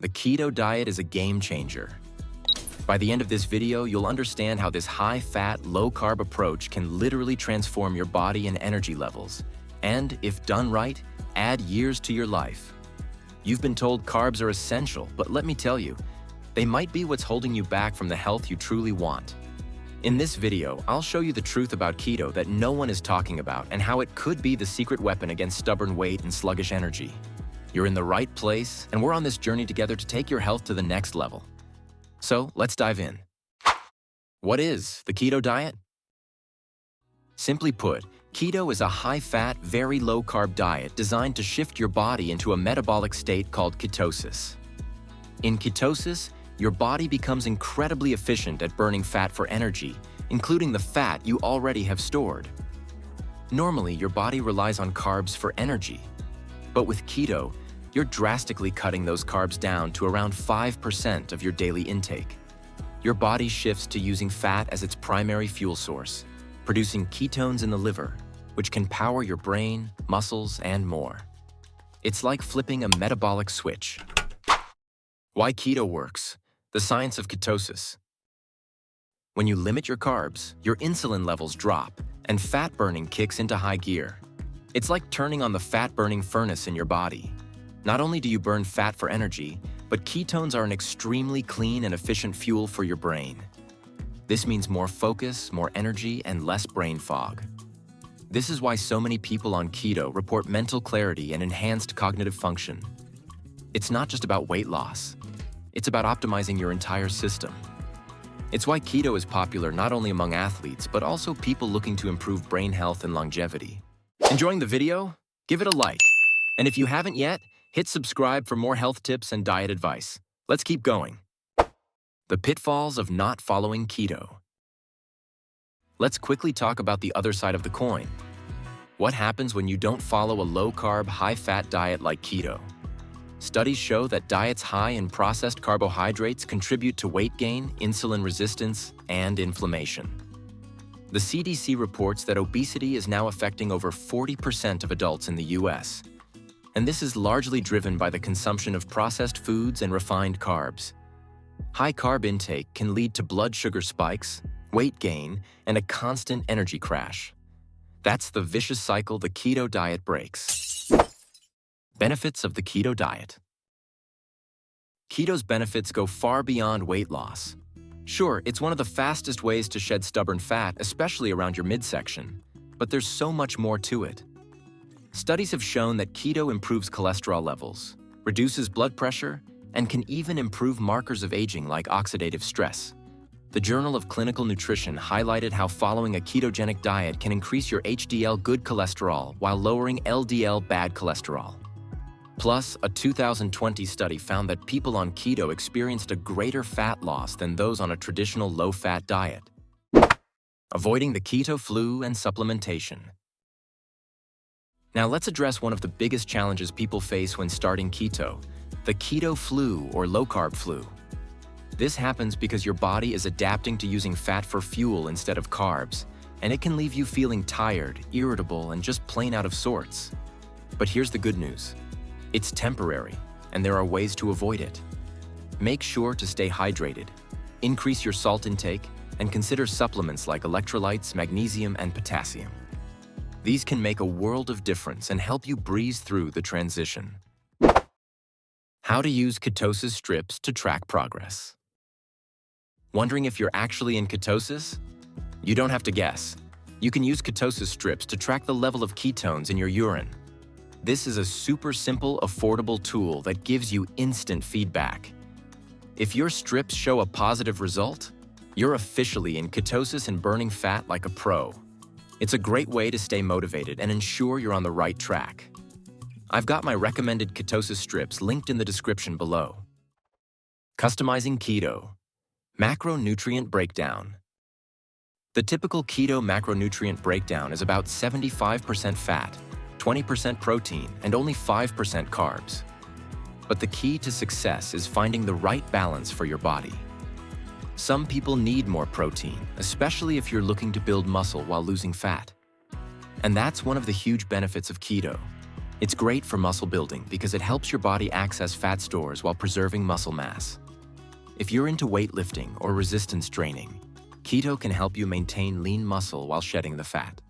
The keto diet is a game changer. By the end of this video, you'll understand how this high-fat, low-carb approach can literally transform your body and energy levels, and, if done right, add years to your life. You've been told carbs are essential, but let me tell you, they might be what's holding you back from the health you truly want. In this video, I'll show you the truth about keto that no one is talking about and how it could be the secret weapon against stubborn weight and sluggish energy. You're in the right place, and we're on this journey together to take your health to the next level. So, let's dive in. What is the keto diet? Simply put, keto is a high-fat, very low-carb diet designed to shift your body into a metabolic state called ketosis. In ketosis, your body becomes incredibly efficient at burning fat for energy, including the fat you already have stored. Normally, your body relies on carbs for energy. But with keto, you're drastically cutting those carbs down to around 5% of your daily intake. Your body shifts to using fat as its primary fuel source, producing ketones in the liver, which can power your brain, muscles, and more. It's like flipping a metabolic switch. Why keto works? The science of ketosis. When you limit your carbs, your insulin levels drop, and fat burning kicks into high gear. It's like turning on the fat-burning furnace in your body. Not only do you burn fat for energy, but ketones are an extremely clean and efficient fuel for your brain. This means more focus, more energy, and less brain fog. This is why so many people on keto report mental clarity and enhanced cognitive function. It's not just about weight loss. It's about optimizing your entire system. It's why keto is popular not only among athletes, but also people looking to improve brain health and longevity. Enjoying the video? Give it a like. And if you haven't yet, hit subscribe for more health tips and diet advice. Let's keep going. The pitfalls of not following keto. Let's quickly talk about the other side of the coin. What happens when you don't follow a low-carb, high-fat diet like keto? Studies show that diets high in processed carbohydrates contribute to weight gain, insulin resistance, and inflammation. The CDC reports that obesity is now affecting over 40% of adults in the US. And this is largely driven by the consumption of processed foods and refined carbs. High carb intake can lead to blood sugar spikes, weight gain, and a constant energy crash. That's the vicious cycle the keto diet breaks. Benefits of the keto diet. Keto's benefits go far beyond weight loss. Sure, it's one of the fastest ways to shed stubborn fat, especially around your midsection, but there's so much more to it. Studies have shown that keto improves cholesterol levels, reduces blood pressure, and can even improve markers of aging like oxidative stress. The Journal of Clinical Nutrition highlighted how following a ketogenic diet can increase your HDL good cholesterol while lowering LDL bad cholesterol. Plus, a 2020 study found that people on keto experienced a greater fat loss than those on a traditional low-fat diet. Avoiding the keto flu and supplementation. Now let's address one of the biggest challenges people face when starting keto, the keto flu or low-carb flu. This happens because your body is adapting to using fat for fuel instead of carbs, and it can leave you feeling tired, irritable, and just plain out of sorts. But here's the good news. It's temporary, and there are ways to avoid it. Make sure to stay hydrated, increase your salt intake, and consider supplements like electrolytes, magnesium, and potassium. These can make a world of difference and help you breeze through the transition. How to use ketosis strips to track progress. Wondering if you're actually in ketosis? You don't have to guess. You can use ketosis strips to track the level of ketones in your urine. This is a super simple, affordable tool that gives you instant feedback. If your strips show a positive result, you're officially in ketosis and burning fat like a pro. It's a great way to stay motivated and ensure you're on the right track. I've got my recommended ketosis strips linked in the description below. Customizing keto. Macronutrient breakdown. The typical keto macronutrient breakdown is about 75% fat, 20% protein, and only 5% carbs. But the key to success is finding the right balance for your body. Some people need more protein, especially if you're looking to build muscle while losing fat. And that's one of the huge benefits of keto. It's great for muscle building because it helps your body access fat stores while preserving muscle mass. If you're into weightlifting or resistance training, keto can help you maintain lean muscle while shedding the fat.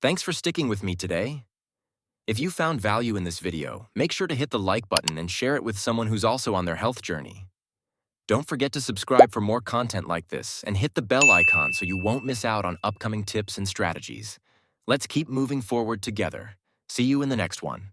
Thanks for sticking with me today. If you found value in this video, make sure to hit the like button and share it with someone who's also on their health journey. Don't forget to subscribe for more content like this and hit the bell icon so you won't miss out on upcoming tips and strategies. Let's keep moving forward together. See you in the next one.